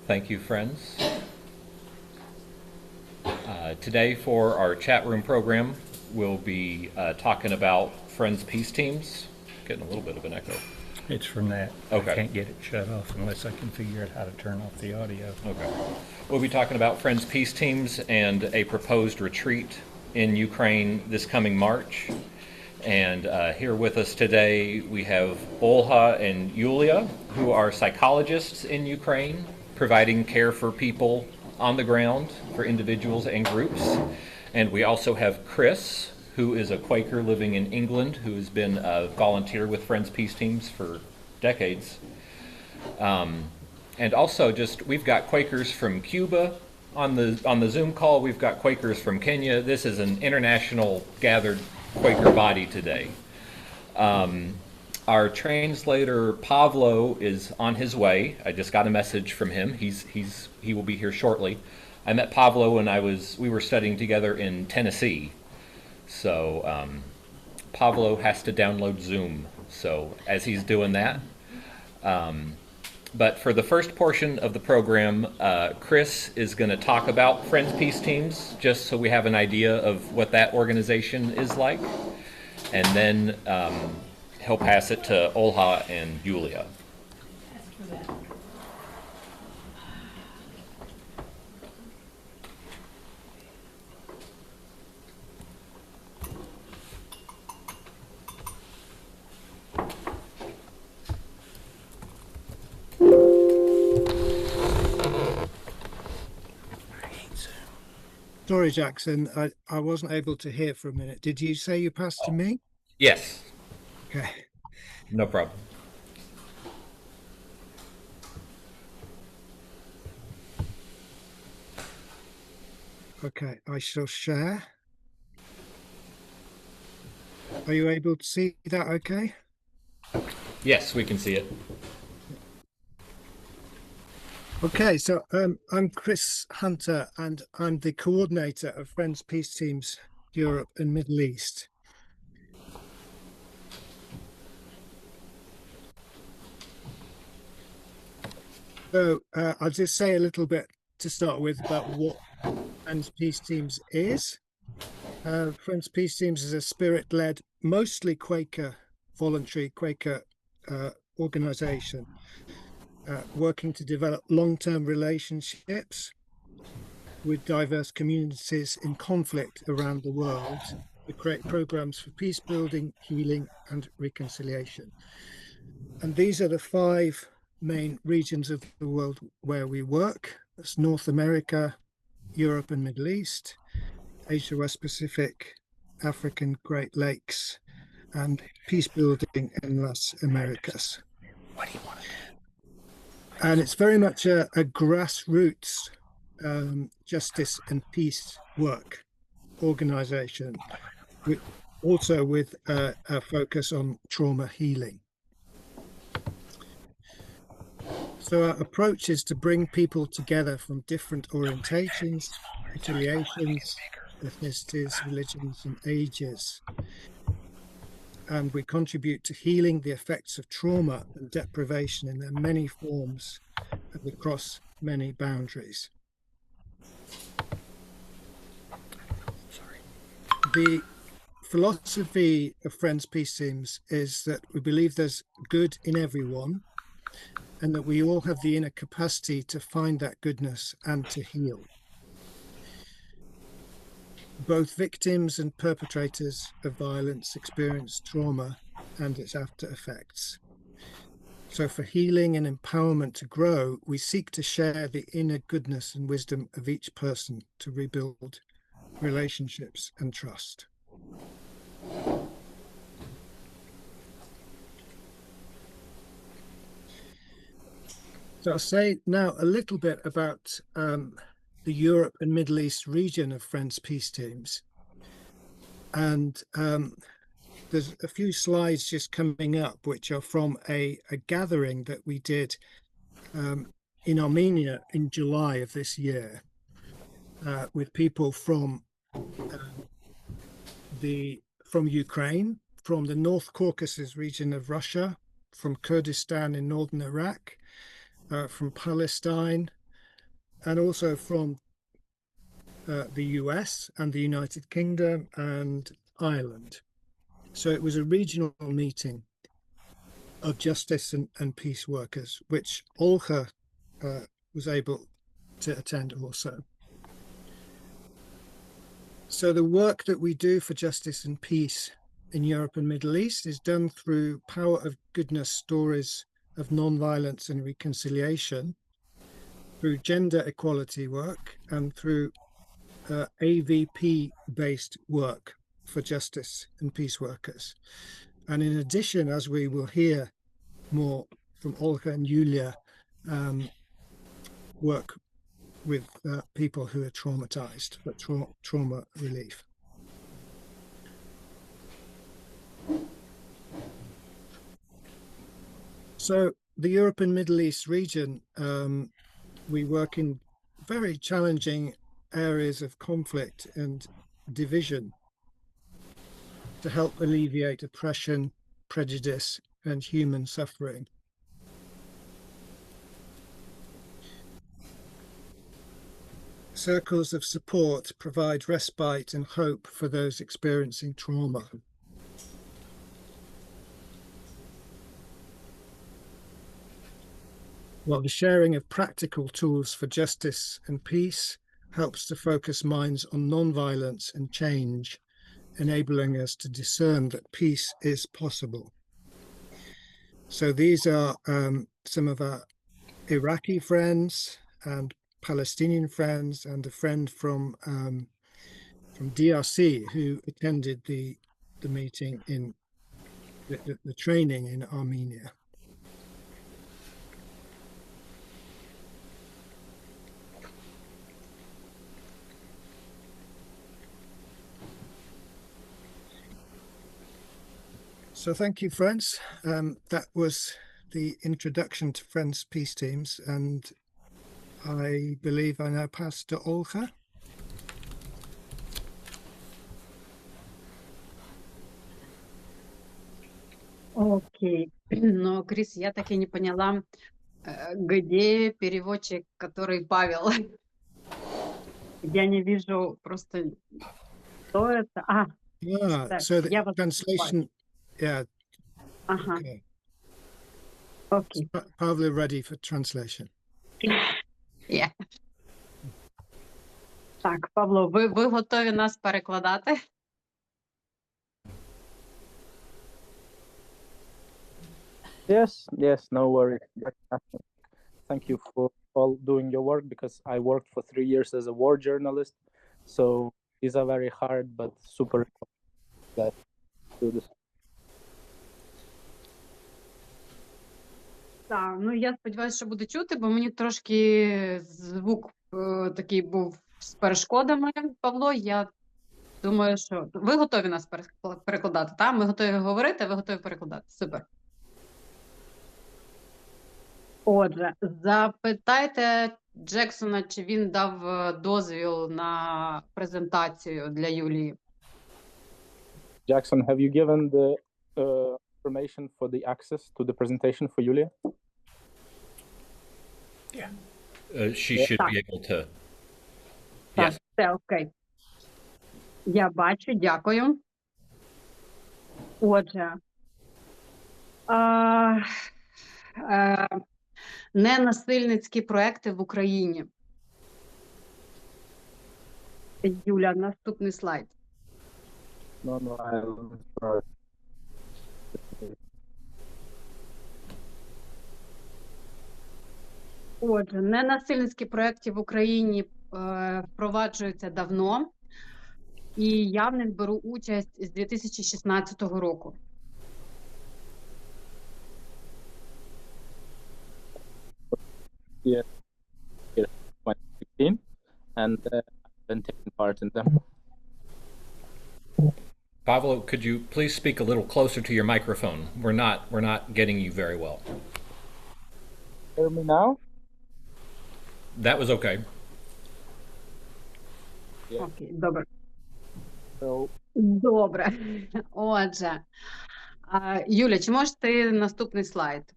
Thank you, friends. Today, for our chat room program, we'll be talking about Friends Peace Teams. Getting a little bit of an echo. It's from that. Okay. I can't get it shut off unless I can figure out how to turn off the audio. Okay. We'll be talking about Friends Peace Teams and a proposed retreat in Ukraine this coming March. And here with us today, we have Olha and Yulia, who are psychologists in Ukraine, providing care for people on the ground, for individuals and groups. And we also have Chris, who is a Quaker living in England, who has been a volunteer with Friends Peace Teams for decades. And also we've got Quakers from Cuba on the Zoom call. We've got Quakers from Kenya. This is an international gathered Quaker body today. Our translator Pavlo is on his way. I just got a message from him. He will be here shortly. I met Pavlo when we were studying together in Tennessee. So Pavlo has to download Zoom. So as he's doing that, but for the first portion of the program, Chris is going to talk about Friends Peace Teams, just so we have an idea of what that organization is like. And then he'll pass it to Olha and Yulia. Sorry, Jackson, I wasn't able to hear for a minute. Did you say you passed to me? Yes. Okay. No problem. Okay, I shall share. Are you able to see that okay? Yes, we can see it. Okay, so I'm Chris Hunter, and I'm the coordinator of Friends Peace Teams Europe and Middle East. So I'll just say a little bit to start with about what Friends Peace Teams is. Friends Peace Teams is a spirit-led, mostly Quaker, voluntary Quaker organization. Working to develop long-term relationships with diverse communities in conflict around the world to create programs for peace building, healing, and reconciliation. And these are the 5 main regions of the world where we work. That's North America, Europe and Middle East, Asia West Pacific, African Great Lakes, and peace building in Las Americas. What do you want to do? And it's very much a grassroots justice and peace work organization, also with a focus on trauma healing. So our approach is to bring people together from different orientations, affiliations, ethnicities, religions, and ages. And we contribute to healing the effects of trauma and deprivation in their many forms and across many boundaries. The philosophy of Friends Peace Teams is that we believe there's good in everyone and that we all have the inner capacity to find that goodness and to heal. Both victims and perpetrators of violence experience trauma and its after effects. So for healing and empowerment to grow, we seek to share the inner goodness and wisdom of each person to rebuild relationships and trust. So I'll say now a little bit about the Europe and Middle East region of Friends Peace Teams. And there's a few slides just coming up, which are from a gathering that we did in Armenia in July of this year with people from Ukraine, from the North Caucasus region of Russia, from Kurdistan in northern Iraq, from Palestine, and also from the US and the United Kingdom and Ireland. So it was a regional meeting of justice and peace workers, which Olga was able to attend also. So the work that we do for justice and peace in Europe and Middle East is done through power of goodness stories of non-violence and reconciliation, through gender equality work, and through AVP-based work for justice and peace workers. And in addition, as we will hear more from Olga and Julia, work with people who are traumatized, but trauma relief. So the Europe and Middle East region, we work in very challenging areas of conflict and division to help alleviate oppression, prejudice, and human suffering. Circles of support provide respite and hope for those experiencing trauma. While the sharing of practical tools for justice and peace helps to focus minds on non-violence and change, enabling us to discern that peace is possible. So these are some of our Iraqi friends and Palestinian friends, and a friend from DRC who attended the meeting in the training in Armenia. So thank you, friends. That was the introduction to Friends Peace Teams, and I believe I now pass to Olga. Окей. Но, Крис, я так и не поняла, где переводчик, который Павел. Я не вижу просто, что это. Так, So the я вас translation, yeah, Ага, okay. окей. Pavla ready for translation. Є. Так, Павло, ви готові нас перекладати? Yes, no worries. Thank you for all doing your work, because I worked for 3 years as a war journalist. So these are very hard, but super important that do this. Так, ну я сподіваюся, що буде чути, бо мені трошки звук такий був з перешкодами, Павло. Я думаю, що ви готові нас перекладати, так? Ми готові говорити, а ви готові перекладати. Супер. Отже, запитайте Джексона, чи він дав дозвіл на презентацію для Юлії. Jackson, have you given the information for the access to the presentation for Julia? She should be able to. Так, Yes. все окей. Я бачу, дякую. Отже, ненасильницькі проекти в Україні. Юля, наступний слайд. No, Отже, ненасильницькі проекти в Україні впроваджуються давно, і я в них беру участь з 2016 року. Here, 2016, and I've been taking part in them. Pavlo, could you please speak a little closer to your microphone? We're not getting you very well. Hear me now? That was okay. Yeah. Окей, добре. So, Добре. Отже, Юля, чи можеш ти наступний слайд?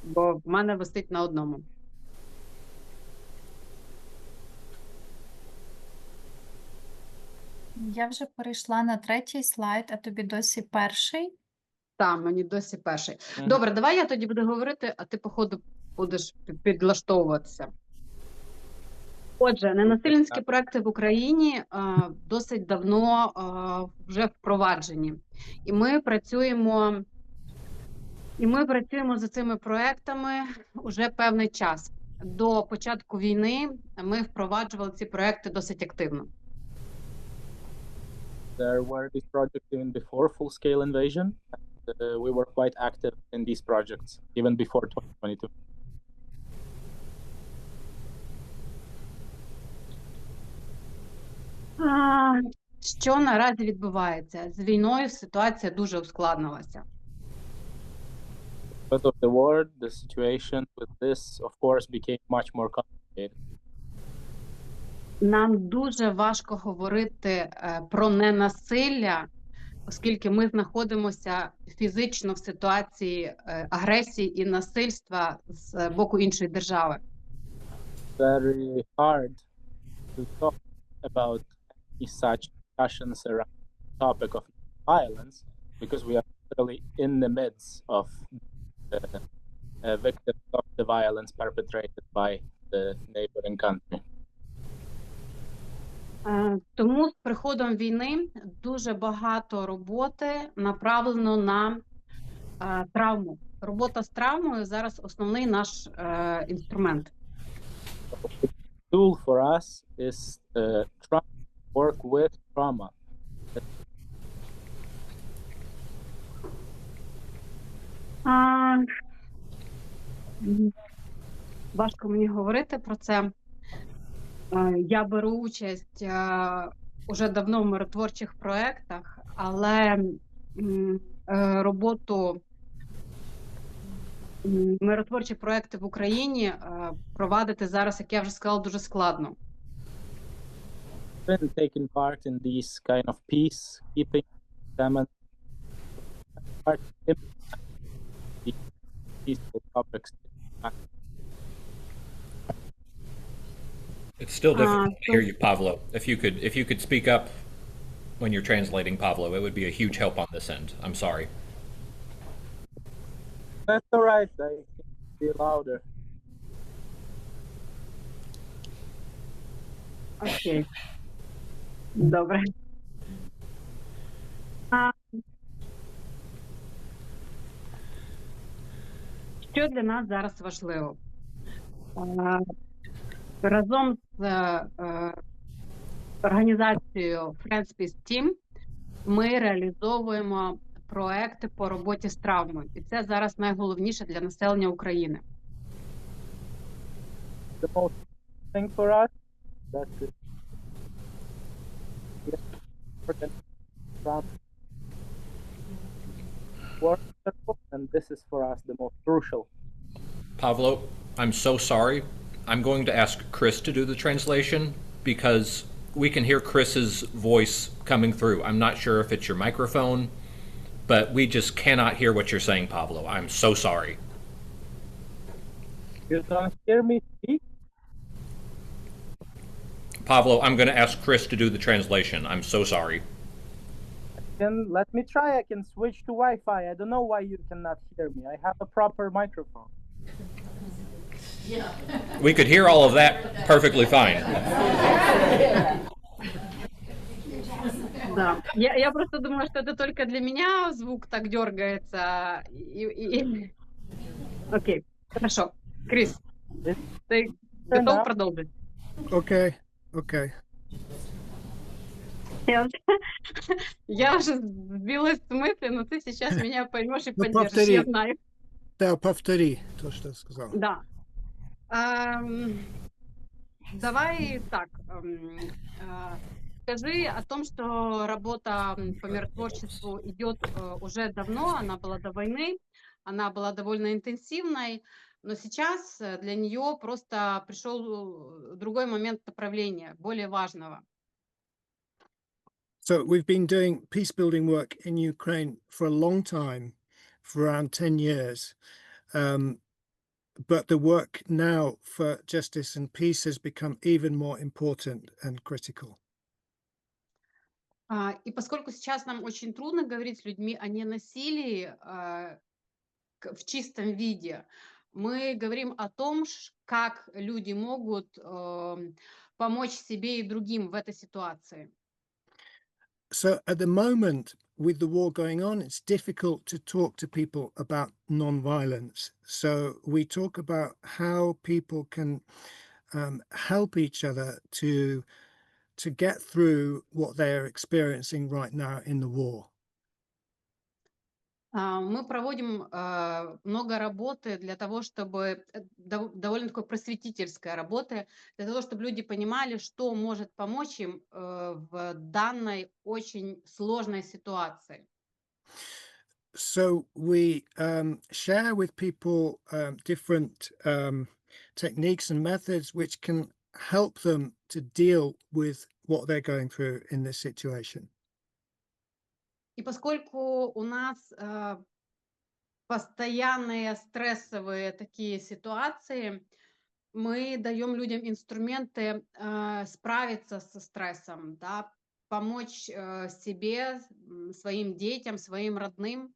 Бо в мене висить на одному. Я вже перейшла на 3-й слайд, а тобі досі 1-й. Там, мені досі перший. Мгм. Добре, давай я тоді буду говорити, а ти, по ходу, будеш підлаштовуватися. Отже, ненасильницькі проекти в Україні досить давно вже впроваджені. І ми працюємо за цими проектами вже певний час. До початку війни ми впроваджували ці проекти досить активно. There were these projects even before full-scale invasion. We were quite active in these projects even before 2022. Що наразі відбувається? З війною ситуація дуже ускладнилася. Because of the war, the situation with this, of course, became much more complicated. Нам дуже важко говорити про ненасилля, оскільки ми знаходимося фізично в ситуації агресії і насильства з боку іншої держави. Very hard to talk about any such discussions around the topic of violence because we are literally in the midst of the victims of the violence perpetrated by the neighboring country. Тому з приходом війни дуже багато роботи направлено на травму. Робота з травмою зараз основний наш інструмент. The tool for us is work with trauma. Важко мені говорити про це. Я беру участь уже давно в миротворчих проєктах, але миротворчі проекти в Україні провадити зараз, як я вже сказала, дуже складно. Been taking part in these kind of peacekeeping peaceful topics. It's still difficult to hear you, Pavlo. If you could speak up when you're translating, Pavlo, it would be a huge help on this end. I'm sorry. That's all right. I can be louder. Окей. Добре. Що для нас зараз важливо? Разом з організацією Friends Peace Team ми реалізовуємо проекти по роботі з травмою. І це зараз найголовніше для населення України. The most thing for us that is and this is for us the most crucial. Pavlo, I'm so sorry. I'm going to ask Chris to do the translation because we can hear Chris's voice coming through. I'm not sure if it's your microphone, but we just cannot hear what you're saying, Pablo. I'm so sorry. You don't hear me speak? Pablo, I'm going to ask Chris to do the translation. I'm so sorry. Then let me try. I can switch to Wi-Fi. I don't know why you cannot hear me. I have a proper microphone. We could hear all of that perfectly fine. Да. Я просто думаю, что это только для меня звук так дергается. Окей, хорошо. Крис, ты готов продолжить? Okay, okay. Я уже сбилась с мысли, но ты сейчас меня поймешь и Ну, поддержишь, повтори. я знаю. Да, повтори то, что сказал. Да. Давай так. Скажи о том, что работа по миротворчеству идет уже давно, она была до войны, она была довольно интенсивной, но сейчас для нее просто пришел другой момент направления, более важного. So we've been doing peace building work in Ukraine for a long time, for around 10 years. But the work now for justice and peace has become even more important and critical. И поскольку сейчас нам очень трудно говорить с людьми о ненасилии, в чистом виде, мы говорим о том, как люди могут помочь себе и другим в этой ситуации. So at the moment, with the war going on, it's difficult to talk to people about non-violence. So we talk about how people can help each other to get through what they're experiencing right now in the war. Мы проводим много работы для того, чтобы довольно такой просветительской работы, для того, чтобы люди понимали, что может помочь им в данной очень сложной ситуации. So we share with people different techniques and methods which can help them to deal with what they're going through in this situation. И поскольку у нас постоянные стрессовые такие ситуации, мы даем людям инструменты справиться со стрессом, да, помочь себе, своим детям, своим родным.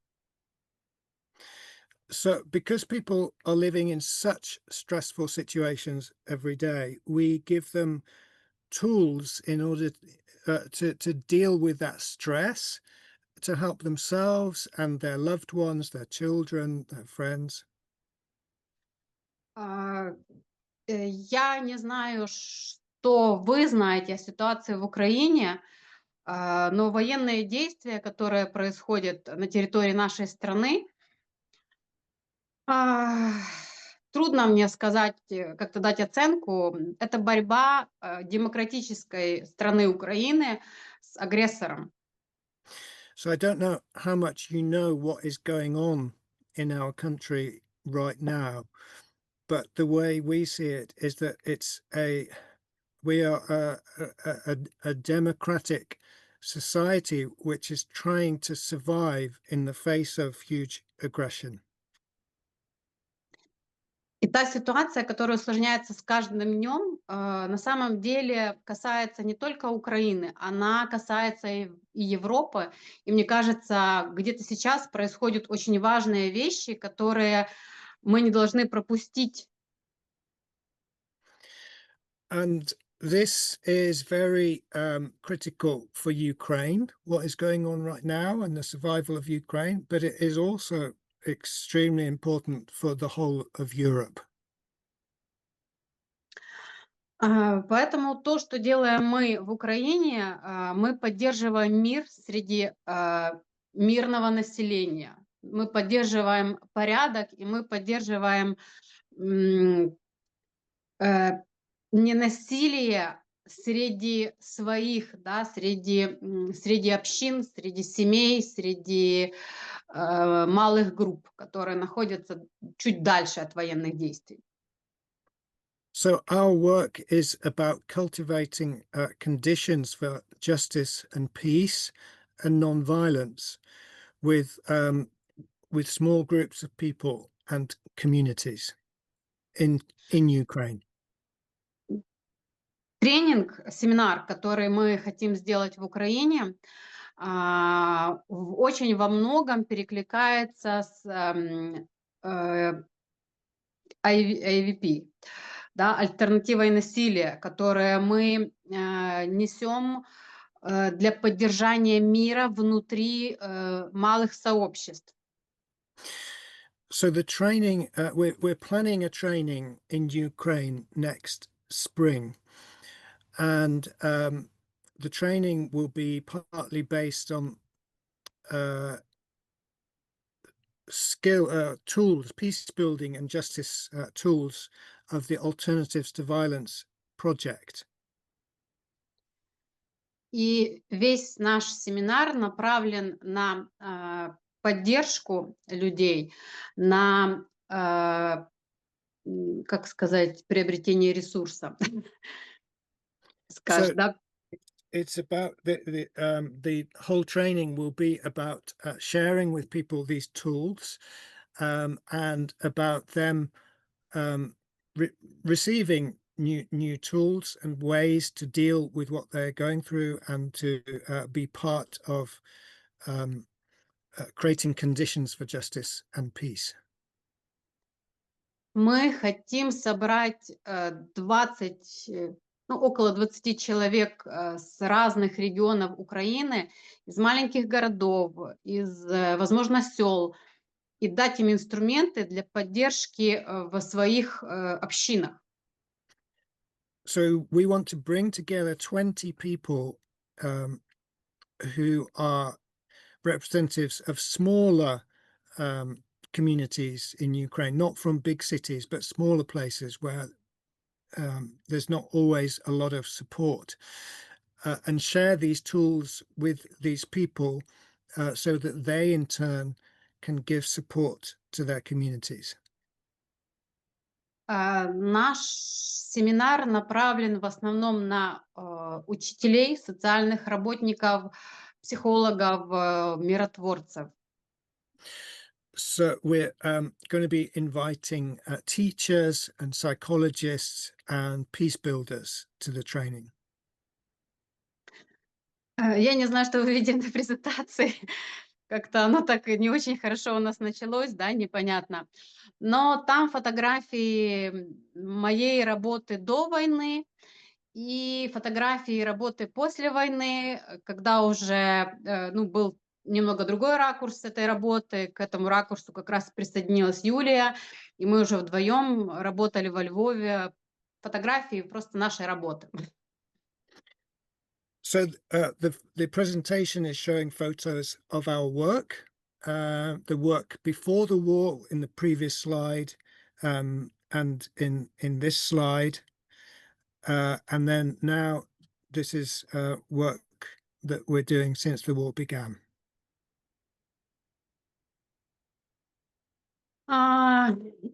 So because people are living in such stressful situations every day, we give them tools in order to deal with that stress, to help themselves and their loved ones, their children, their friends. Я не знаю, что вы знаете о ситуации в Украине, но военные действия, которые происходят на территории нашей страны, трудно мне сказать, как-то дать оценку. Это борьба демократической страны Украины с агрессором. So I don't know how much you know what is going on in our country right now, but the way we see it is that we are a democratic society which is trying to survive in the face of huge aggression. И та ситуация, которая усложняется с каждым днем, на самом деле касается не только Украины, она касается и Европы. И мне кажется, где-то сейчас происходят очень важные вещи, которые мы не должны пропустить. And this is very critical for Ukraine, what is going on right now and the survival of Ukraine, but it is also extremely important for the whole of Europe. Поэтому то, что делаем мы в Украине, мы поддерживаем мир среди мирного населения. Мы поддерживаем порядок, и мы поддерживаем ненасилие среди своих, да, среди общин, среди семей, среди малых групп, которые находятся чуть дальше от военных действий. So our work is about cultivating conditions for justice and peace and non-violence with small groups of people and communities in Ukraine. Тренинг, семинар, который мы хотим сделать в Украине, очень во многом перекликается с IVP, да, альтернативой насилия, которое мы несем для поддержания мира внутри малых сообществ. So the training, we're planning a training in Ukraine next spring, and the training will be partly based on tools, peace building and justice tools of the Alternatives to Violence project. И весь наш семинар направлен на поддержку людей, на, как сказать, приобретение ресурса. So Да? it's about the whole training will be about sharing with people these tools and about them receiving new tools and ways to deal with what they're going through and to be part of creating conditions for justice and peace. Мы хотим собрать 20, около 20 человек с разных регионов Украины, из маленьких городов, из, возможно, сел, и дать им инструменты для поддержки в своих общинах. So we want to bring together 20 people who are representatives of smaller communities in Ukraine, not from big cities, but smaller places where there's not always a lot of support, and share these tools with these people so that they in turn can give support to their communities. Наш семинар направлен в основном на учителей, социальных работников, психологов, миротворцев. So we're going to be inviting teachers and psychologists and peace builders to the training. Я не знаю, что вы видели на презентации. Как-то оно так и не очень хорошо у нас началось, да, непонятно. Но там фотографии моей работы до войны и фотографии работы после войны, когда уже был немного другой ракурс этой работы. К этому ракурсу как раз присоединилась Юлия, и мы уже вдвоем работали во Львове. Фотографии просто нашей работы. So the presentation is showing photos of our work, the work before the war in the previous slide, and in this slide, and then now this is work that we're doing since the war began.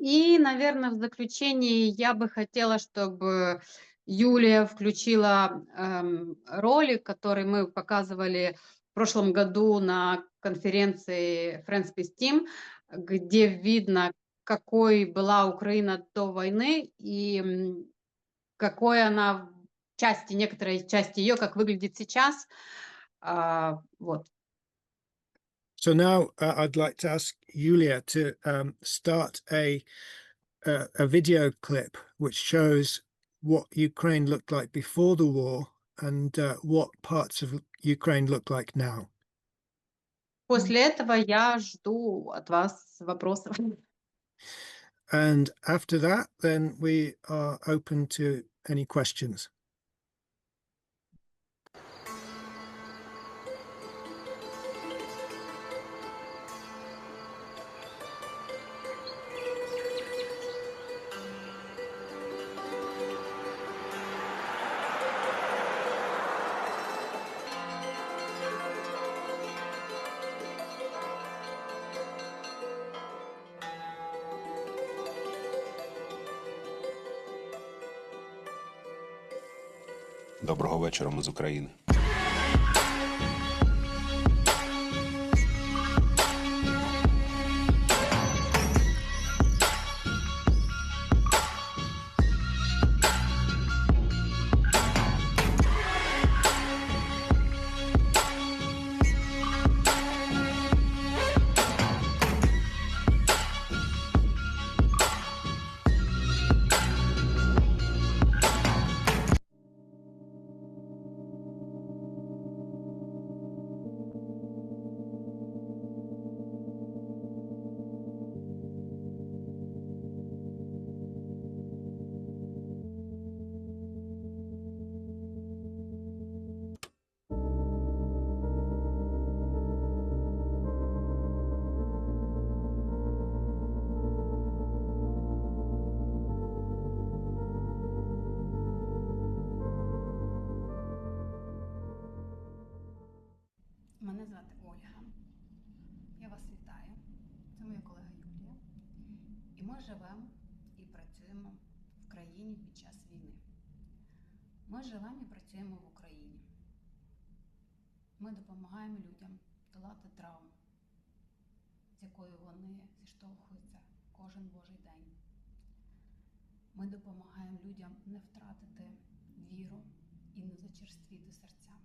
И, наверное, в заключении я бы хотела, чтобы Юлия включила ролик, который мы показывали в прошлом году на конференции Friends Peace Team, где видно, какой была Украина до войны и какой она части, некоторые части ее, как выглядит сейчас. Вот. So now I'd like to ask Yulia to start a video clip which shows what Ukraine looked like before the war and what parts of Ukraine look like now. После этого я жду от вас вопросов. And after that, then we are open to any questions. Доброго вечора, ми з України. Мене звати Ольга. Я вас вітаю. Це моя колега Юлія. І ми живемо і працюємо в країні під час війни. Ми живемо і працюємо в Україні. Ми допомагаємо людям долати травму, з якою вони зіштовхуються кожен божий день. Ми допомагаємо людям не втратити віру і не зачерствіти серцями.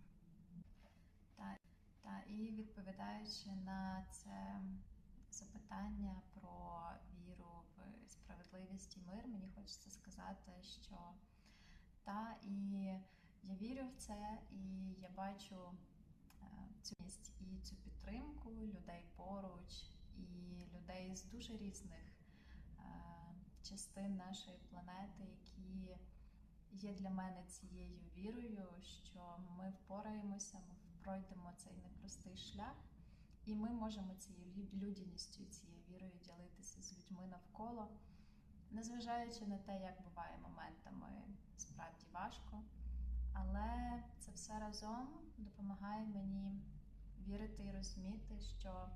І відповідаючи на це запитання про віру в справедливість і мир, мені хочеться сказати, що і я вірю в це, і я бачу цю місць і цю підтримку людей поруч, і людей з дуже різних частин нашої планети, які є для мене цією вірою, що ми впораємося, ми пройдемо цей непростий шлях, і ми можемо цією людяністю, цією вірою ділитися з людьми навколо, незважаючи на те, як буває моментами справді важко, але це все разом допомагає мені вірити і розуміти, що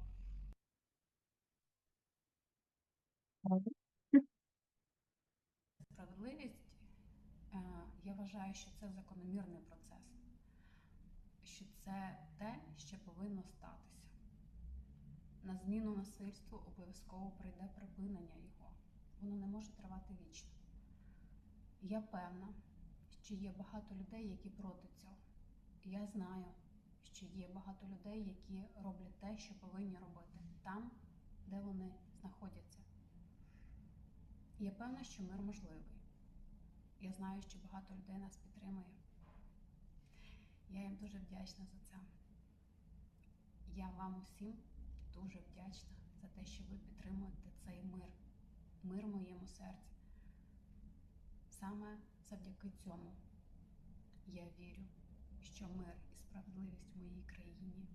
Справедливість, я вважаю, що це закономірний процес, що це те, що повинно статися. На зміну насильству обов'язково прийде припинення його. Воно не може тривати вічно. Я певна, що є багато людей, які проти цього. Я знаю, що є багато людей, які роблять те, що повинні робити там, де вони знаходяться. Я певна, що мир можливий. Я знаю, що багато людей нас підтримує. Я їм дуже вдячна за це. Я вам усім дуже вдячна за те, що ви підтримуєте цей мир. Мир в моєму серці. Саме завдяки цьому я вірю, що мир і справедливість в моїй країні буде.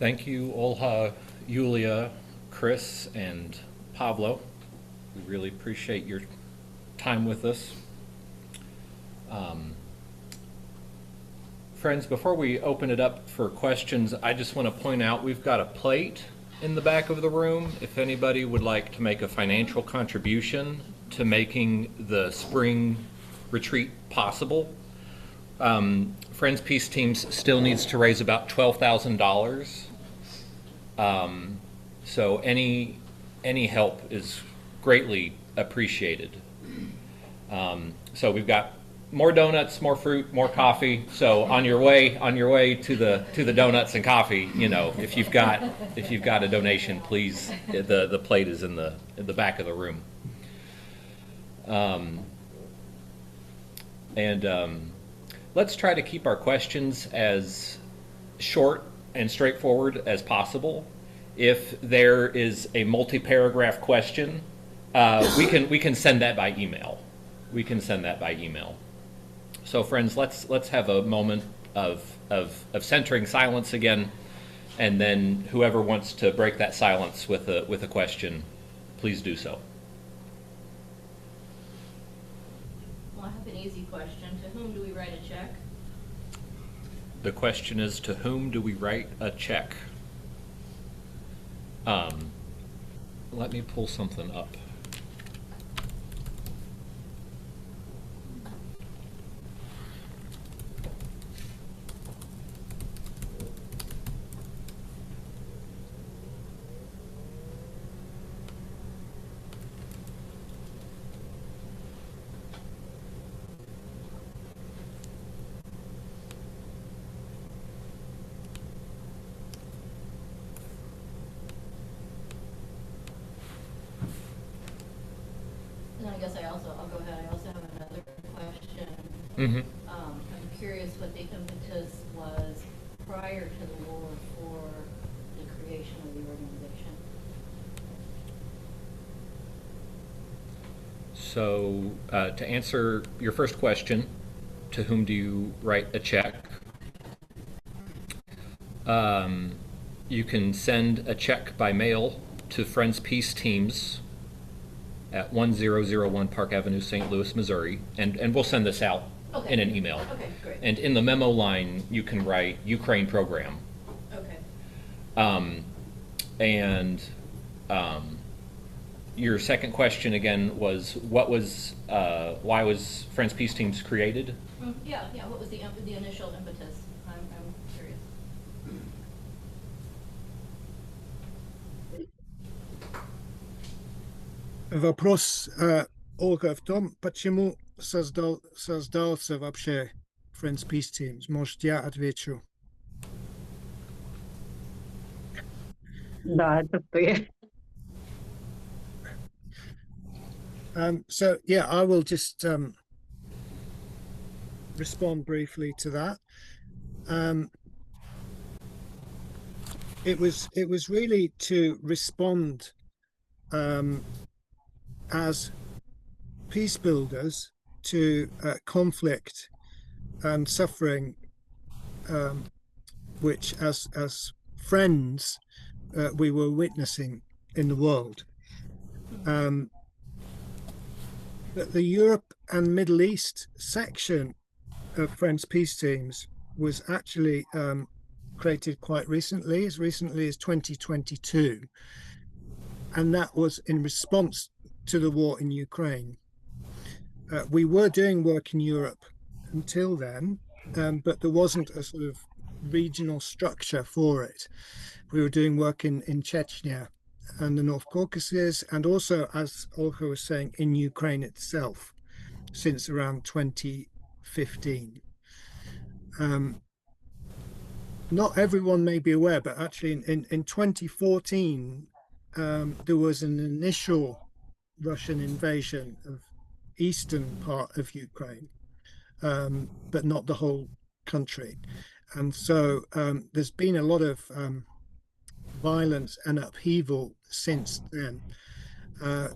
Thank you, Olha, Yulia, Chris, and Pablo. We really appreciate your time with us. Friends, before we open it up for questions, I just want to point out we've got a plate in the back of the room. If anybody would like to make a financial contribution to making the spring retreat possible, Friends Peace Teams still needs to raise about $12,000. So any help is greatly appreciated. So we've got more donuts, more fruit, more coffee. So on your way to the donuts and coffee, you know, if you've got a donation, please, the plate is in the back of the room. Let's try to keep our questions as short and straightforward as possible. If there is a multi-paragraph question, we can send that by email. We can send that by email. So friends, let's have a moment of centering silence again, and then whoever wants to break that silence with a question, please do so. Well, I have an easy question. To whom do we write a check? The question is, to whom do we write a check? Let me pull something up. And I guess I'll go ahead. I also have another question. Mm-hmm. I'm curious what the impetus was prior to the war for the creation of the organization. So to answer your first question, to whom do you write a check? You can send a check by mail to Friends Peace Teams at 1001 Park Avenue, St. Louis, Missouri, and we'll send this out Okay. in an email. Okay, great. And in the memo line, you can write Ukraine Program. Okay. And your second question again was why was Friends Peace Teams created? Yeah, what was the initial impetus? I'm curious. Вопрос, Ольга, в том, почему создался вообще Friends Peace Teams. Может, я отвечу. Да, это ты. So yeah, I will just respond briefly to that. It was really to respond as peace builders to conflict and suffering, which as friends we were witnessing in the world. But the Europe and Middle East section of Friends Peace Teams was actually created quite recently as 2022. And that was in response to the war in Ukraine. We were doing work in Europe until then, but there wasn't a sort of regional structure for it. We were doing work in Chechnya and the North Caucasus, and also, as Olga was saying, in Ukraine itself since around 2015. Not everyone may be aware, but actually in 2014, there was an initial Russian invasion of eastern part of Ukraine, but not the whole country. And so there's been a lot of violence and upheaval since then,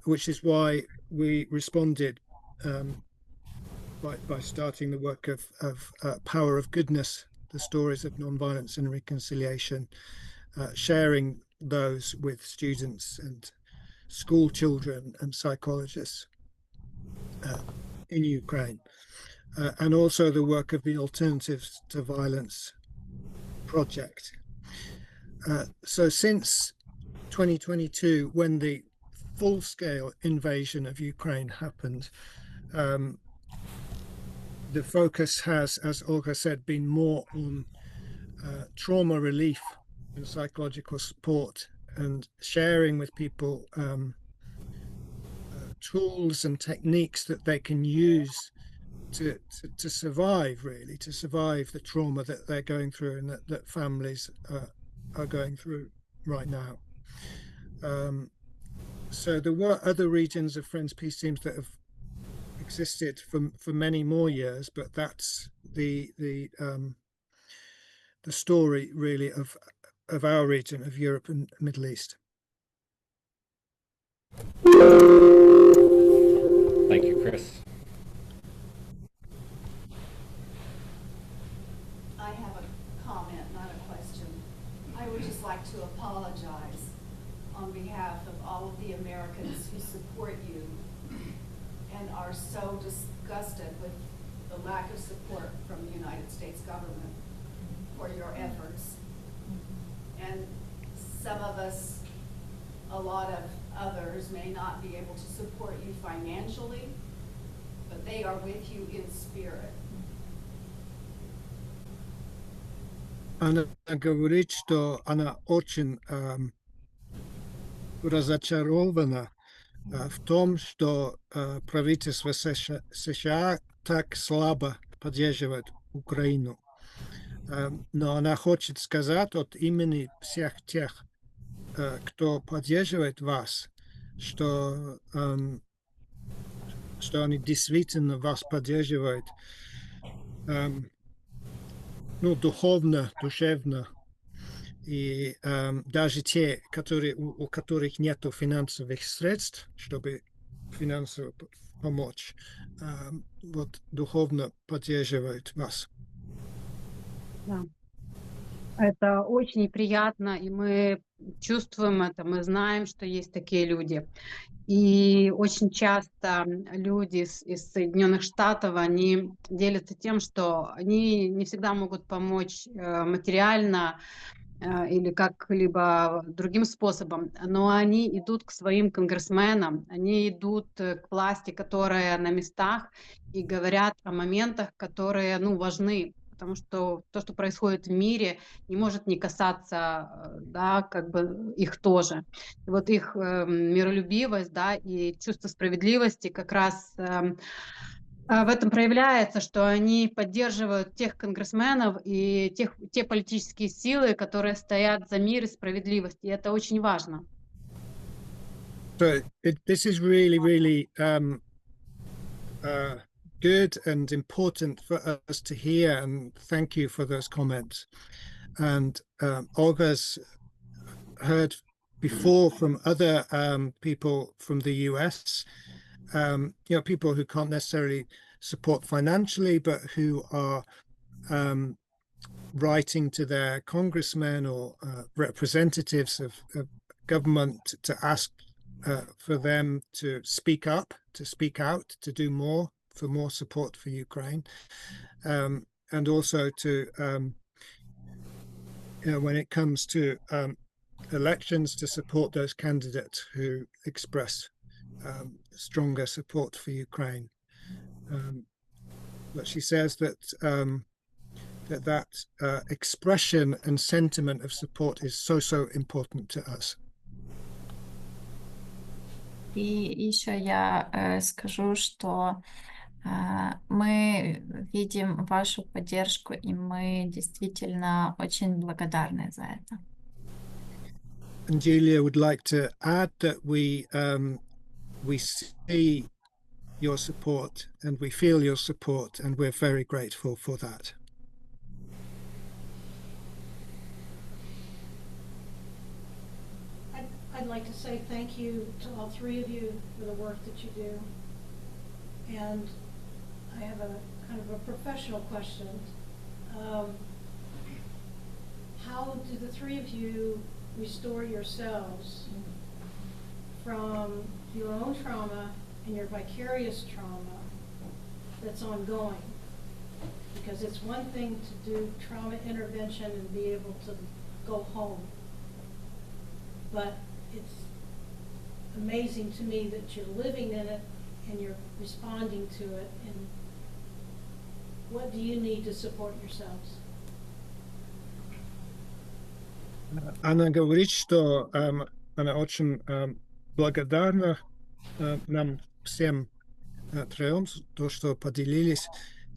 which is why we responded by starting the work of Power of Goodness, the stories of nonviolence and reconciliation, sharing those with students and school children and psychologists in Ukraine, and also the work of the Alternatives to Violence project. So since 2022, when the full-scale invasion of Ukraine happened, the focus has, as Olga said, been more on trauma relief and psychological support and sharing with people tools and techniques that they can use to survive, really, to survive the trauma that they're going through and that families are going through right now. So there were other regions of Friends Peace Teams that have existed for many more years, but that's the story really of our region of Europe and Middle East. Thank you, Chris. I have a comment, not a question. I would just like to apologize on behalf of all of the Americans who support you and are so disgusted with the lack of support from the United States government for your efforts. And some of us, a lot of others, may not be able to support you financially, but they are with you in spirit. Она говорит, что она очень разочарована в том, что правительство США так слабо поддерживает Украину. Но она хочет сказать от имени всех тех, кто поддерживает вас, что они действительно вас поддерживают, духовно, душевно. И даже те, у которых нет финансовых средств, чтобы финансовую помощь, вот духовно поддерживают вас. Да. Это очень приятно, и мы чувствуем это, мы знаем, что есть такие люди. И очень часто люди из Соединенных Штатов, они делятся тем, что они не всегда могут помочь материально, или как-либо другим способом, но они идут к своим конгрессменам, они идут к власти, которая на местах, и говорят о моментах, которые, ну, важны, потому что то, что происходит в мире, не может не касаться, да, как бы их тоже. И вот их миролюбивость, да, и чувство справедливости как раз в этом проявляется, что они поддерживают тех конгрессменов и те политические силы, которые стоят за мир и справедливость. И это очень важно. So this is really, really good and important for us to hear, and thank you for those comments. And Olga's heard before from other people from the US, people who can't necessarily support financially, but who are writing to their congressmen or representatives of government to ask for them to speak up, to speak out, to do more for more support for Ukraine, and also to, when it comes to elections, to support those candidates who express stronger support for Ukraine. But she says that that expression and sentiment of support is so important to us. И еще я скажу, что мы видим вашу поддержку, и мы действительно очень благодарны за это. And Julia would like to add that we see your support and we feel your support, and we're very grateful for that. I'd like to say thank you to all three of you for the work that you do. And I have a kind of a professional question. How do the three of you restore yourselves from your own trauma and your vicarious trauma that's ongoing? Because it's one thing to do trauma intervention and be able to go home, but it's amazing to me that you're living in it and you're responding to it. And what do you need to support yourselves? Она говорит, что она очень благодарна нам всем трем, то, что поделились,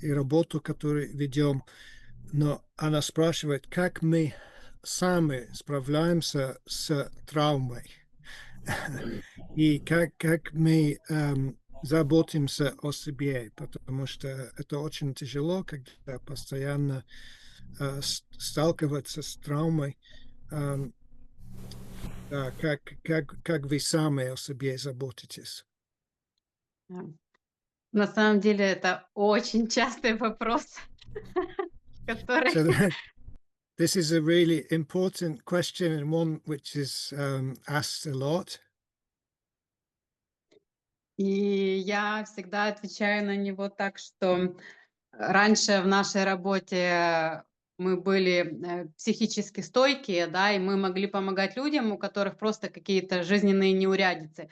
и работу, которую ведем. Но она спрашивает, как мы сами справляемся с травмой, и как мы заботимся о себе, потому что это очень тяжело, когда постоянно сталкиваться с травмой. Да, как вы сами о себе заботитесь? На самом деле это очень частый вопрос, который... So this is a really important question, and one which is asked a lot. И я всегда отвечаю на него так, что раньше в нашей работе мы были психически стойкие, да, и мы могли помогать людям, у которых просто какие-то жизненные неурядицы.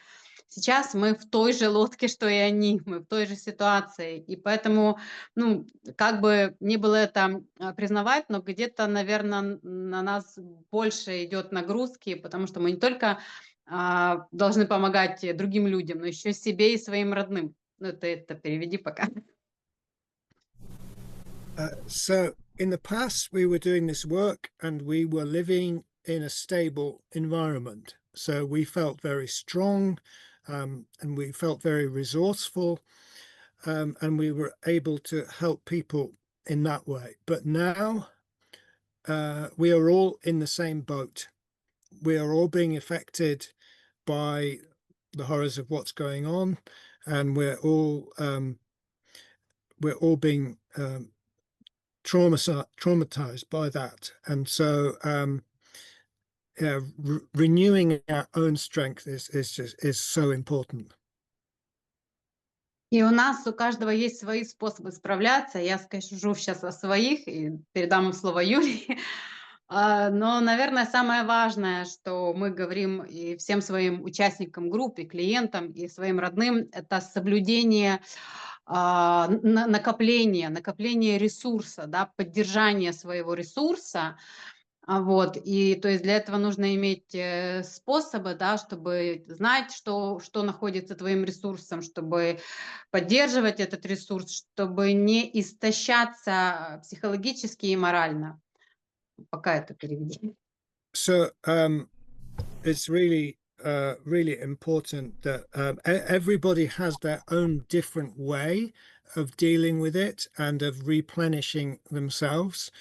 Сейчас мы в той же лодке, что и они, мы в той же ситуации. И поэтому, ну, как бы ни было это признавать, но где-то, наверное, на нас больше идет нагрузки, потому что мы не только должны помогать другим людям, но еще себе и своим родным. Ну, это переведи пока. So in the past, we were doing this work and we were living in a stable environment. So we felt very strong, and we felt very resourceful, and we were able to help people in that way. But now we are all in the same boat. We are all being affected by the horrors of what's going on, and we're all being traumatized by that. And so yeah, renewing our own strength is so important. И у нас у каждого есть свои способы справляться. Я скажу сейчас о своих и передам слово Юлии. Но, наверное, самое важное, что мы говорим и всем своим участникам группы, клиентам и своим родным, это соблюдение накопление ресурса, да, поддержание своего ресурса. Вот, и то есть для этого нужно иметь способы, да, чтобы знать, что находится твоим ресурсом, чтобы поддерживать этот ресурс, чтобы не истощаться психологически и морально. Пока это переведи. So it's really really important that everybody has their own different way of dealing with it and of replenishing themselves.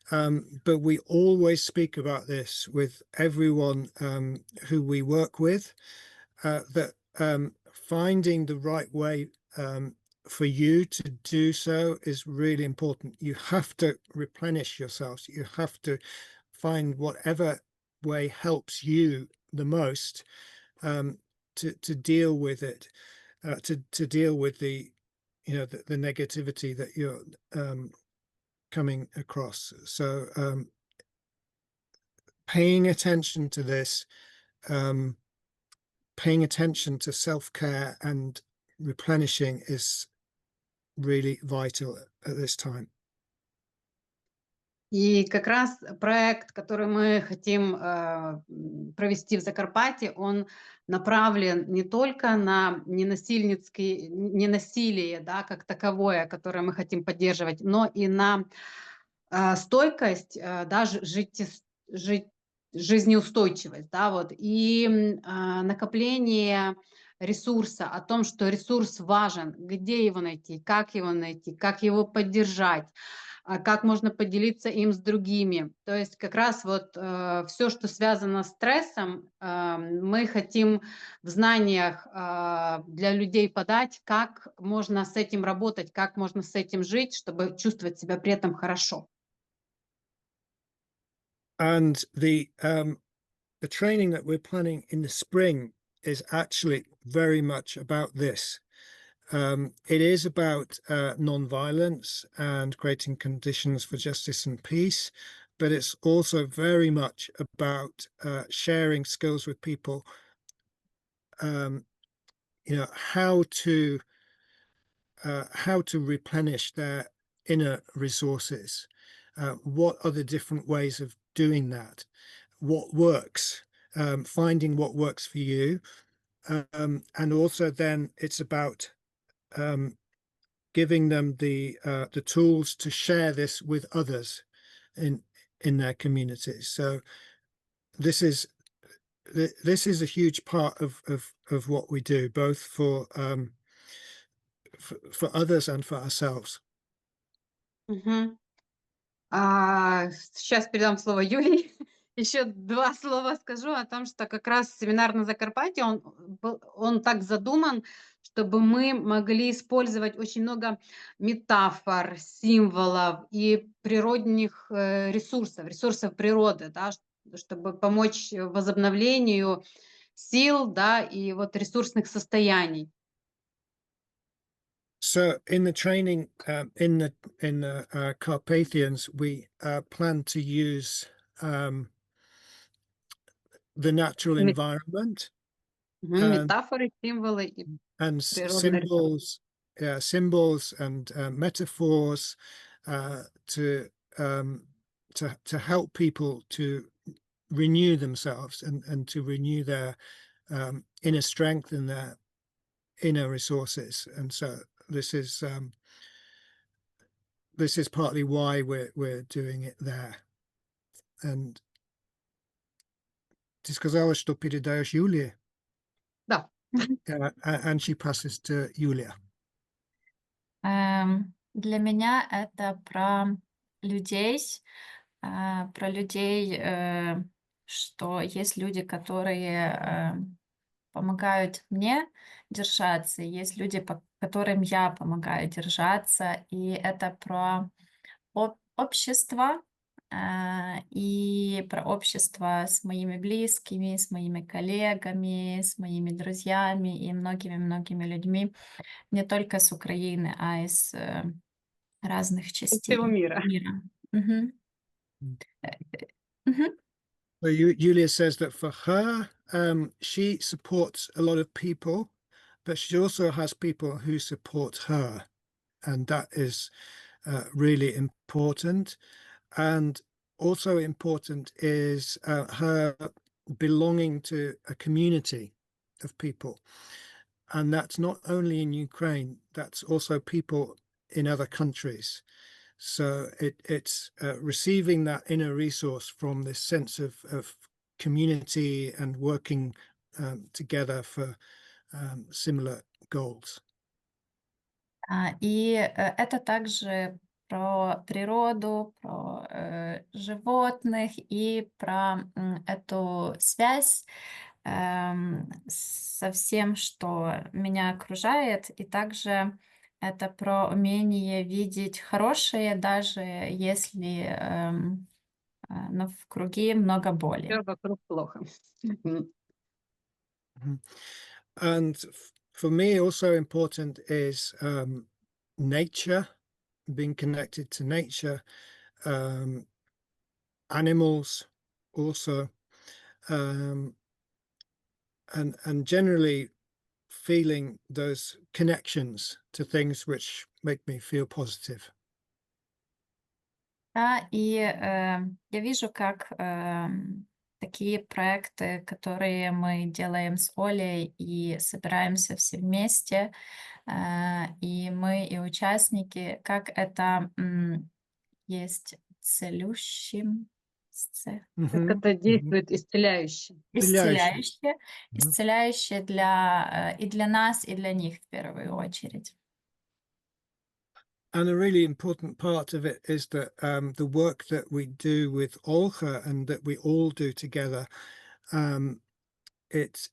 But we always speak about this with everyone who we work with, that finding the right way for you to do so is really important. You have to replenish yourselves. You have to find whatever way helps you the most to deal with it, to deal with the the negativity that you're coming across. So paying attention to this, paying attention to self-care and replenishing is really vital at this time. И как раз проект, который мы хотим провести в Закарпатье, он направлен не только на ненасилие, да, как таковое, которое мы хотим поддерживать, но и на стойкость, да, жизнеустойчивость, да, вот, и накопление ресурса, о том, что ресурс важен, где его найти, как его поддержать, как можно поделиться им с другими. То есть как раз вот все, что связано с стрессом, мы хотим в знаниях для людей подать, как можно с этим работать, как можно с этим жить, чтобы чувствовать себя при этом хорошо. And the training that we're planning in the spring is actually very much about this. It is about non-violence and creating conditions for justice and peace, but it's also very much about sharing skills with people, how to replenish their inner resources. What are the different ways of doing that? What works? Finding what works for you, and also then it's about giving them the tools to share this with others in their communities. So this is a huge part of what we do, both for others and for ourselves. Сейчас передам слово Юлии. Еще два слова скажу о том, что как раз семинар на Закарпатье, он так задуман, чтобы мы могли использовать очень много метафор, символов и природных ресурсов природы, да, чтобы помочь возобновлению сил, да, и вот ресурсных состояний. So in the training in the Carpathians, we plan to use the natural environment, метафоры, символы и and symbols, symbols and metaphors to help people to renew themselves and to renew their inner strength and their inner resources. And so this is partly why we're doing it there. And ты сказала, что передаешь Юлии? Да. And she passes to Юлия. Для меня это про людей, что есть люди, которые помогают мне держаться, и есть люди, которым я помогаю держаться, и это про общество, и про общество с моими близкими, с моими коллегами, с моими друзьями и многими-многими людьми, не только с Украины, а из разных Всего частей мира. мира. Мгм. Мгм. So Julia says that for her, she supports a lot of people, but she also has people who support her, and that is really important. And also important is her belonging to a community of people. And that's not only in Ukraine, that's also people in other countries. So it's receiving that inner resource from this sense of community and working together for similar goals. И это также про природу, про животных и про эту связь со всем, что меня окружает, и также это про умение видеть хорошее, даже если но в круге много боли. Все вокруг плохо. Мгм. And for me, also important is nature, being connected to nature, animals also, and generally feeling those connections to things which make me feel positive. Да, и я вижу, как такие проекты, которые мы делаем с Олей и собираемся все вместе, и мы, и участники, как это есть целющим, Как это действует исцеляюще. исцеляющее, Мгм. исцеляющее для, и для нас, и для них в первую очередь. And a really important part of it is that the work that we do with Olga and that we all do together, it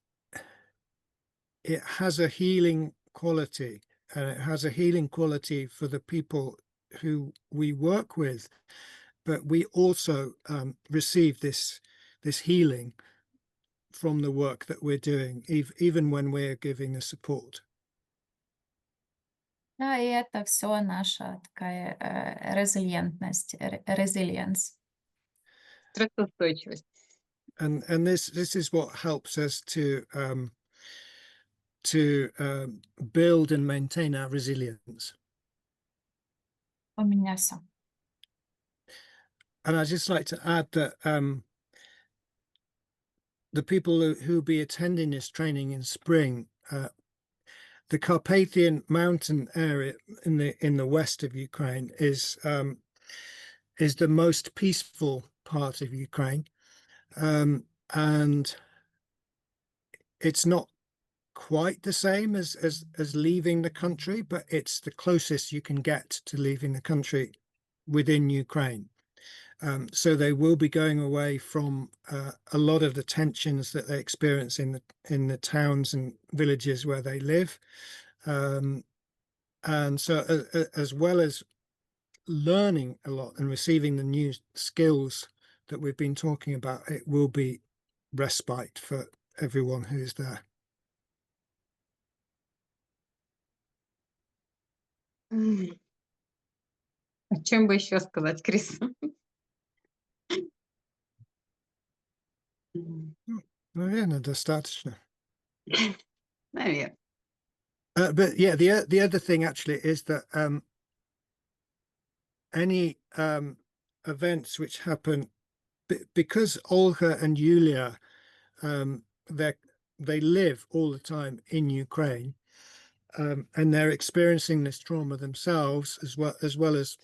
has a healing quality, and it has a healing quality for the people who we work with. But we also receive this healing from the work that we're doing, even when we're giving the support. Да, и это все наша такая резилиентность, резилиенс. Стрессоустойчивость. And this is what helps us to build and maintain our resilience. У меня все. And I'd just like to add that the people who will be attending this training in spring, the Carpathian mountain area in the west of Ukraine is the most peaceful part of Ukraine, and it's not quite the same as leaving the country, but it's the closest you can get to leaving the country within Ukraine. So they will be going away from a lot of the tensions that they experience in the towns and villages where they live, and so as well as learning a lot and receiving the new skills that we've been talking about, it will be respite for everyone who's there. О чем бы еще сказать, Крис? Наверное, достаточно. Наверное. But yeah, the other thing actually is that any events which happen, because Olga and Yulia, they live all the time in Ukraine, and they're experiencing this trauma themselves, as well as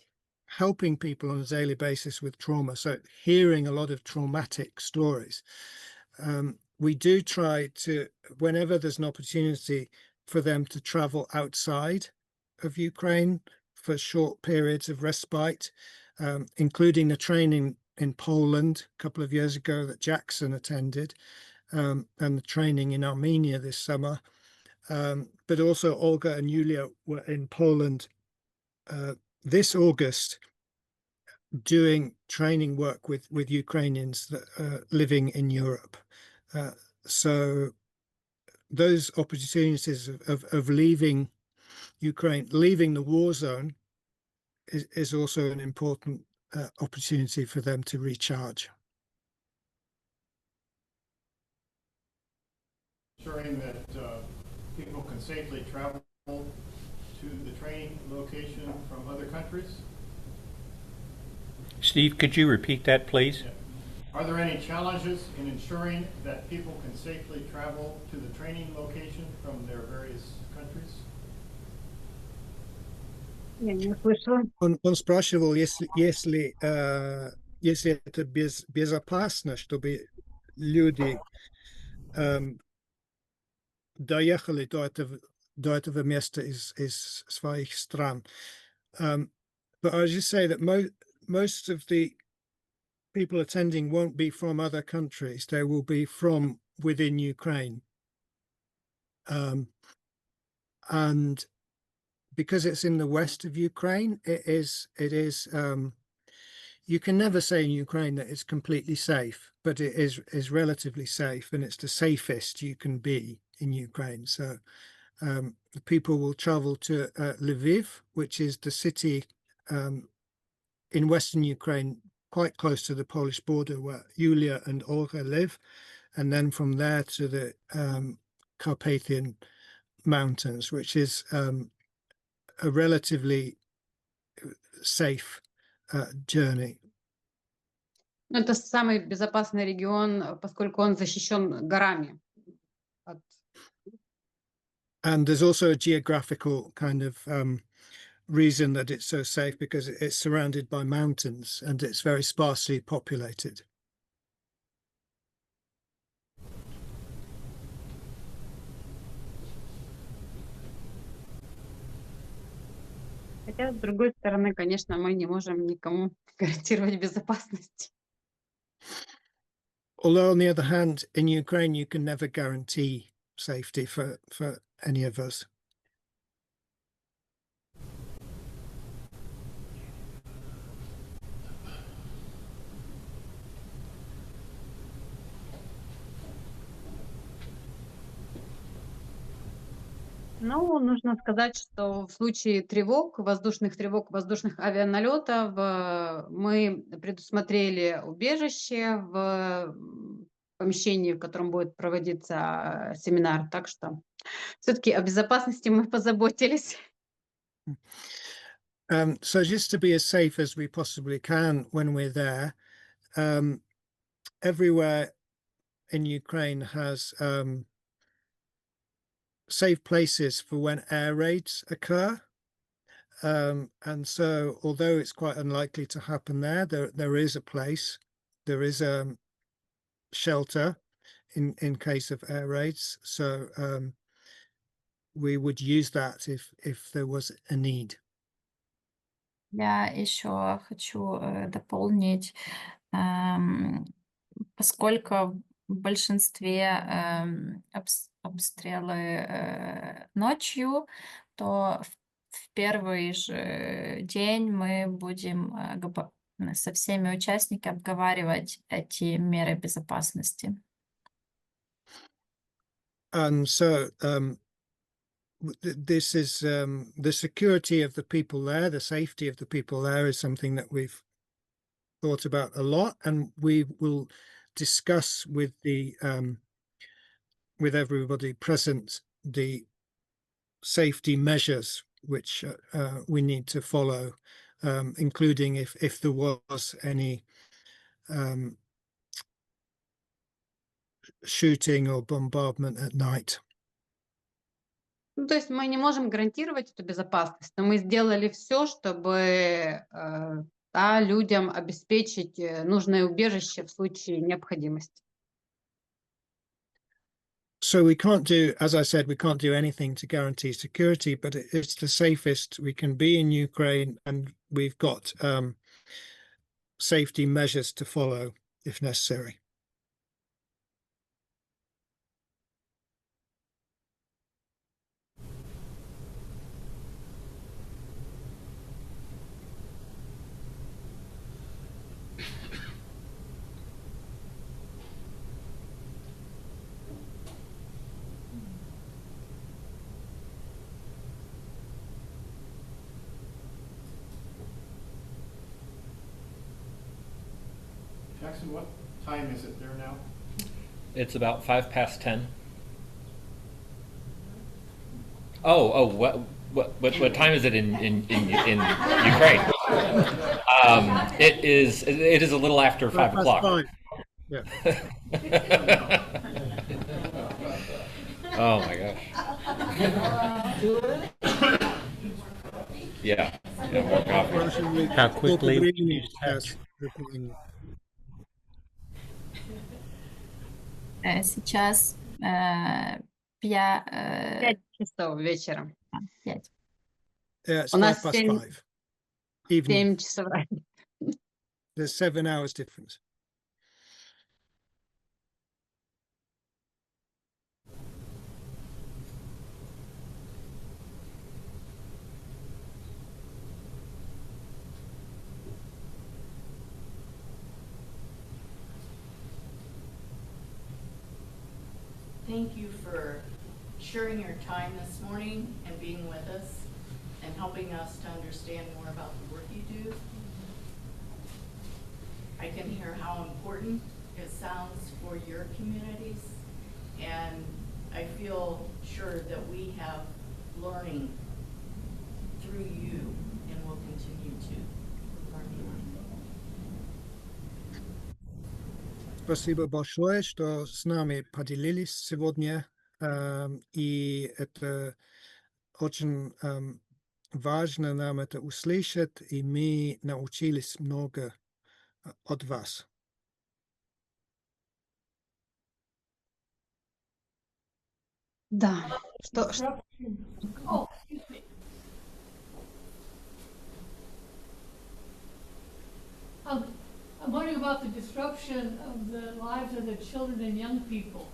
helping people on a daily basis with trauma. So hearing a lot of traumatic stories. We do try to, whenever there's an opportunity for them to travel outside of Ukraine for short periods of respite, including the training in Poland a couple of years ago that Jackson attended. and the training in Armenia this summer. But also Olga and Yulia were in Poland this August doing training work with Ukrainians that are living in Europe. So those opportunities of leaving Ukraine, leaving the war zone, is also an important opportunity for them to recharge. Ensuring that people can safely travel to the training location from other countries. Steve, could you repeat that, please? Yeah. Are there any challenges in ensuring that people can safely travel to the training location from their various countries? Я не услышала. Он спрашивал, если это безопасно, чтобы люди доехали до этого места из своих стран. But I just say that most of the people attending won't be from other countries. They will be from within Ukraine. And because it's in the west of Ukraine, it is you can never say in Ukraine that it's completely safe, but it is relatively safe, and it's the safest you can be in Ukraine. So the people will travel to Lviv, which is the city in western Ukraine, quite close to the Polish border, where Yulia and Olga live, and then from there to the Carpathian Mountains, which is a relatively safe journey. Это самый безопасный регион, поскольку он защищен горами. And there's also a geographical kind of reason that it's so safe, because it's surrounded by mountains and it's very sparsely populated. Хотя, с другой стороны, конечно, мы не можем никому гарантировать безопасность. Although, on the other hand, in Ukraine, you can never guarantee safety for any of us. Ну, нужно сказать, что в случае тревог, воздушных авианалетов, мы предусмотрели убежище в помещении, в котором будет проводиться семинар. Так что все-таки о безопасности мы позаботились. So just to be as safe as we possibly can when we're there, everywhere in Ukraine has safe places for when air raids occur. And so, although it's quite unlikely to happen there is a place, there is a shelter in case of air raids. So we would use that if there was a need. Я еще хочу дополнить, поскольку в большинстве обстрелы ночью, то в первый же день мы будем со всеми участниками обговаривать эти меры безопасности. And so this is the security of the people there, the safety of the people there is something that we've thought about a lot, and we will discuss with everybody present the safety measures which we need to follow, including if there was any shooting or bombardment at night. Ну, то есть мы не можем гарантировать эту безопасность, но мы сделали все, чтобы людям обеспечить нужное убежище в случае необходимости. So we can't do, as I said, we can't do anything to guarantee security, but it's the safest we can be in Ukraine, and we've got safety measures to follow if necessary. Jackson, what time is it there now? It's about 10:05. Oh, what time is it in Ukraine? It is a little after 5 o'clock. 5. Yeah. Oh my gosh. Yeah, more coffee. Russian week. How quickly Сколько we времени use text. сейчас в Украине? Сейчас 5 часов вечера. 5. Yeah, it's У нас 5 past 5. Evening. 7 часов разницы. There's 7 hours difference. Thank you for sharing your time this morning and being with us and helping us to understand more about the work you do. I can hear how important it sounds for your communities, and I feel sure that we have learning through you and will continue to learn. Спасибо большое, что с нами поделились сегодня. И это очень важно нам это услышать, и мы научились много от вас. Да. Что, Oh, excuse me. I'm wondering about the disruption of the lives of the children and young people,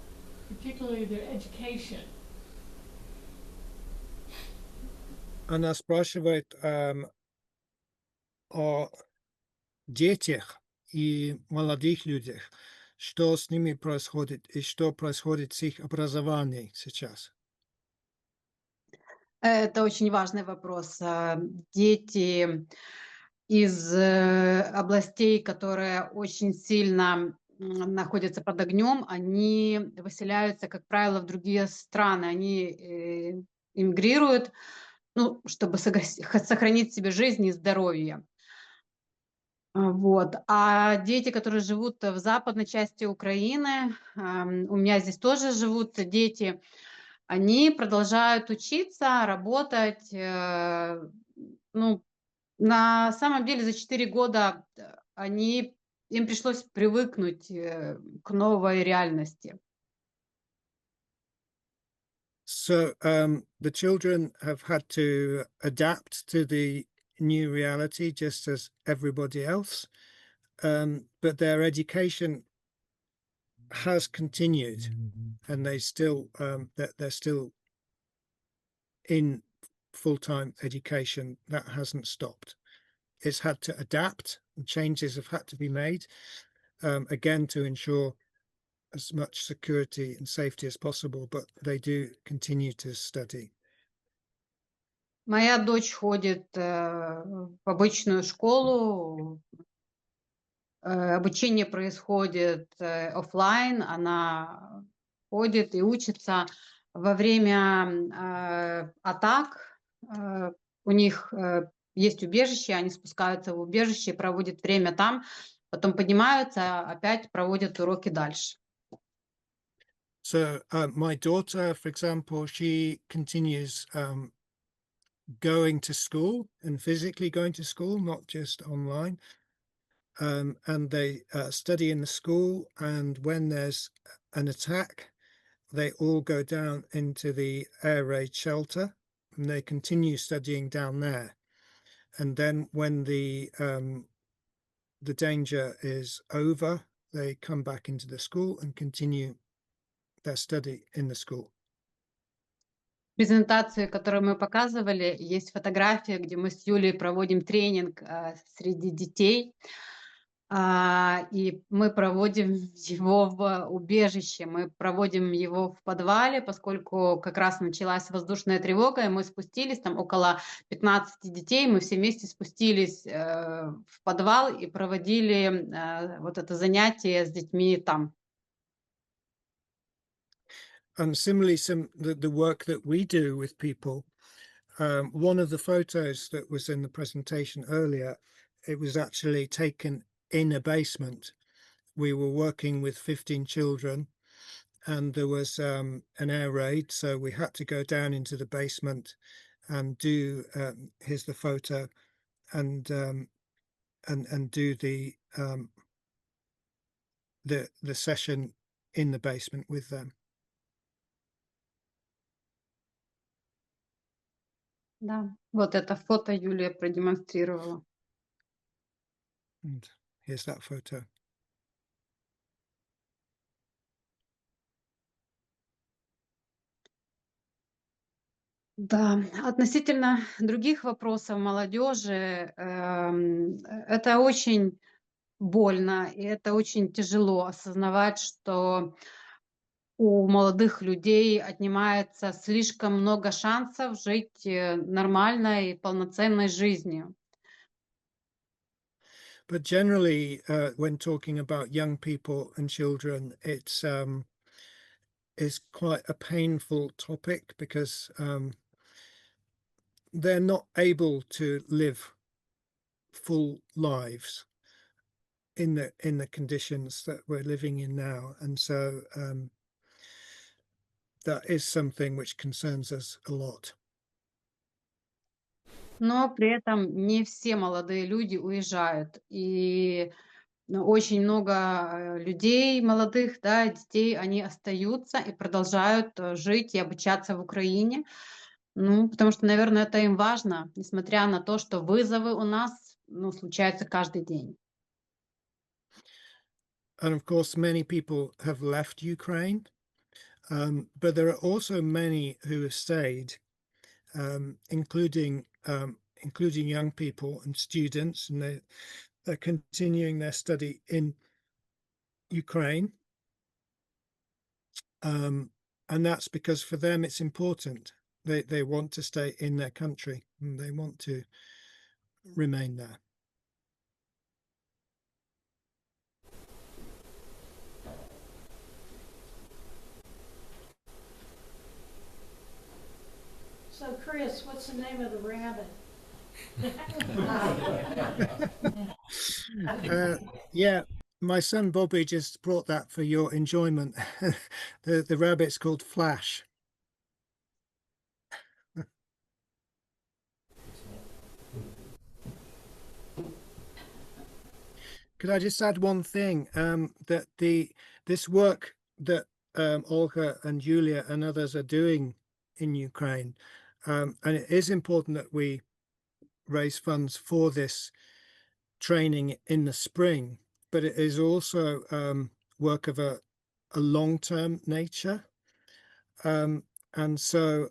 particularly their education. Она спрашивает о детях и молодых людях, что с ними происходит и что происходит с их образованием сейчас. Это очень важный вопрос. Дети из областей, которые очень сильно находятся под огнем, они выселяются, как правило, в другие страны. Они эмигрируют, ну, чтобы сохранить себе жизнь и здоровье. Вот. А дети, которые живут в западной части Украины, у меня здесь тоже живут дети, они продолжают учиться, работать. Ну, на самом деле за 4 года им пришлось привыкнуть к новой реальности. So the children have had to adapt to the new reality just as everybody else, but their education has continued, and they're still in full-time education. That hasn't stopped. It's had to adapt, and changes have had to be made, again to ensure as much security and safety as possible, but they do continue to study. Моя дочь ходит в обычную школу, обучение происходит оффлайн, она ходит и учится во время атак. У них есть убежище, они спускаются в убежище, проводят время там, потом поднимаются, опять проводят уроки дальше. So my daughter, for example, she continues going to school and physically going to school, not just online. And they study in the school, and when there's an attack, they all go down into the air raid shelter, and they continue studying down there. And then when the danger is over, they come back into the school and continue their study in the school. Презентации, которую мы показывали, есть фотография, где мы с Юлей проводим тренинг среди детей. И мы проводим его в убежище, мы проводим его в подвале, поскольку как раз началась воздушная тревога, и мы спустились, там около 15 детей, мы все вместе спустились в подвал и проводили вот это занятие с детьми там. And similarly, the work that we do with people, one of the photos that was in the presentation earlier, it was actually taken in a basement. We were working with 15 children, and there was an air raid, so we had to go down into the basement and do. Here's the photo, and do the session in the basement with them. Да, вот это фото Юлия продемонстрировала. And here's that photo. Да, относительно других вопросов молодежи, это очень больно, и это очень тяжело осознавать, что у молодых людей отнимается слишком много шансов жить нормальной, полноценной жизнью. But generally, when talking about young people and children, it's is quite a painful topic because they're not able to live full lives in the conditions that we're living in now, and so that is something which concerns us a lot. Но при этом не все молодые люди уезжают. И очень много людей молодых, да, детей, они остаются и продолжают жить и обучаться в Украине. Ну, потому что, наверное, это им важно, несмотря на то, что вызовы у нас, ну, случаются каждый день. And of course, many people have left Ukraine, but there are also many who have stayed, including young people and students, and they're continuing their study in Ukraine. And that's because for them it's important. They want to stay in their country and they want to remain there. So Chris, what's the name of the rabbit? Yeah, my son Bobby just brought that for your enjoyment. The rabbit's called Flash. Could I just add one thing? That this work that Olga and Julia and others are doing in Ukraine, and it is important that we raise funds for this training in the spring, but it is also work of a long-term nature. And so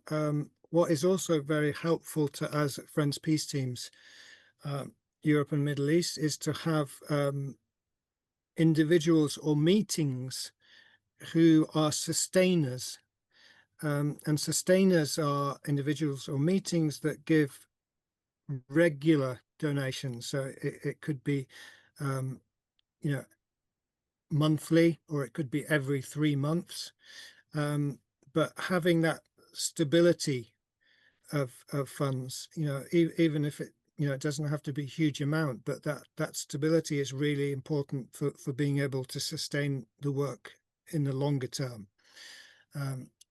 what is also very helpful to us at Friends Peace Teams, Europe and Middle East, is to have individuals or meetings who are sustainers. And sustainers are individuals or meetings that give regular donations. So it could be, monthly, or it could be every 3 months. But having that stability of funds, even if it, it doesn't have to be a huge amount, but that stability is really important for being able to sustain the work in the longer term.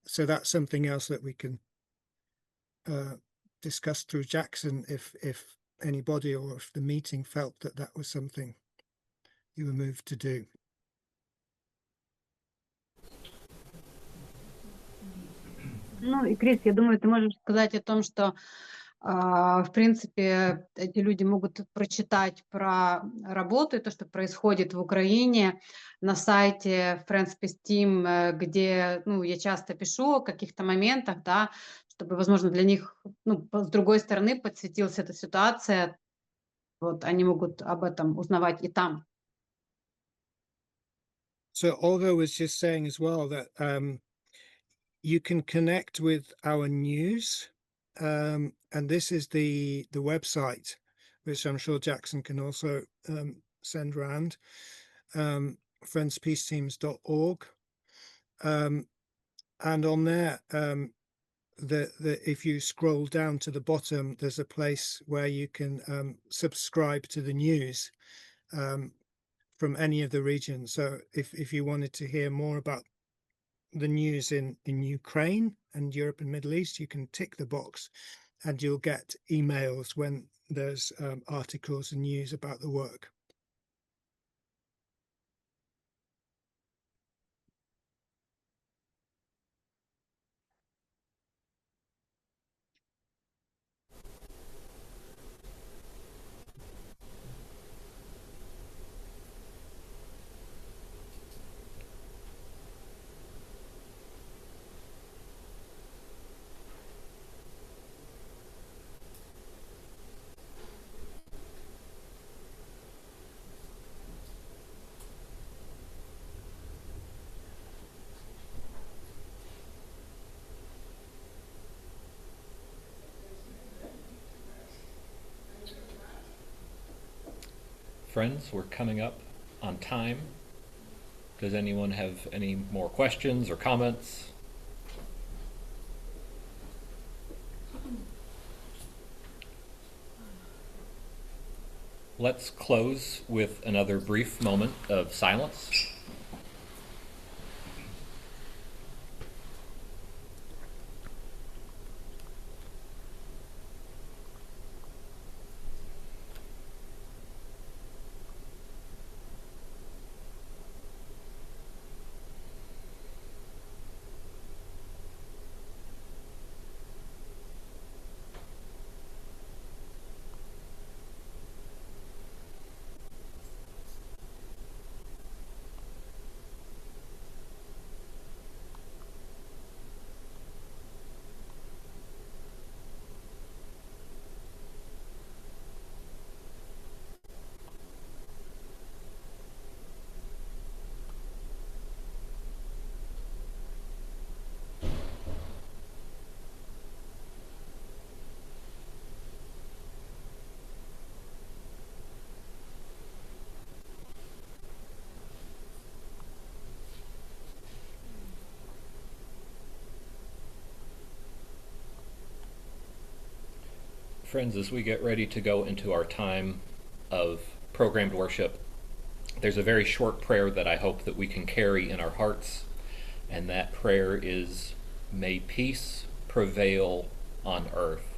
So that's something else that we can discuss through Jackson if anybody or if the meeting felt that was something you were moved to do. Ну и, Крис, я думаю, ты можешь сказать о том, что, в принципе, эти люди могут прочитать про работу и то, что происходит в Украине на сайте Friends Peace Team, где, я часто пишу о каких-то моментах, да, чтобы, возможно, для них, с другой стороны подсветилась эта ситуация. Вот, они могут об этом узнавать и там. So Olga was just saying as well that you can connect with our news, and this is the website, which I'm sure Jackson can also send round, friendspeaceteams.org, and on there, if you scroll down to the bottom, there's a place where you can subscribe to the news from any of the regions. So if you wanted to hear more about the news in Ukraine and Europe and Middle East, you can tick the box and you'll get emails when there's articles and news about the work. Friends, we're coming up on time. Does anyone have any more questions or comments? Let's close with another brief moment of silence. Friends, as we get ready to go into our time of programmed worship, there's a very short prayer that I hope that we can carry in our hearts, and that prayer is, may peace prevail on earth.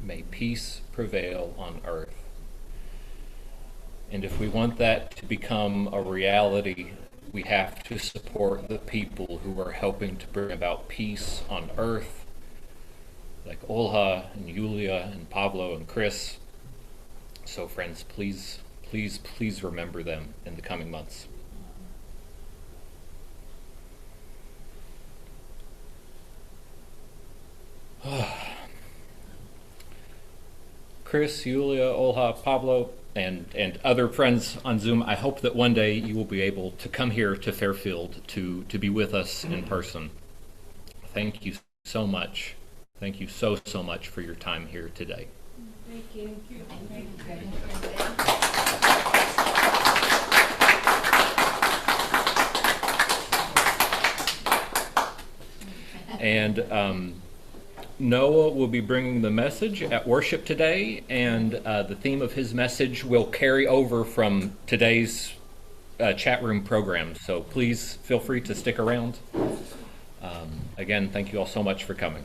May peace prevail on earth. And if we want that to become a reality, we have to support the people who are helping to bring about peace on earth, like Olha and Yulia and Pablo and Chris. So friends, please, please, please remember them in the coming months. Chris, Yulia, Olha, Pablo, and other friends on Zoom, I hope that one day you will be able to come here to Fairfield to be with us in person. Thank you so much. Thank you so much for your time here today. Thank you. And Noah will be bringing the message at worship today, and the theme of his message will carry over from today's chat room program. So please feel free to stick around. Again, thank you all so much for coming.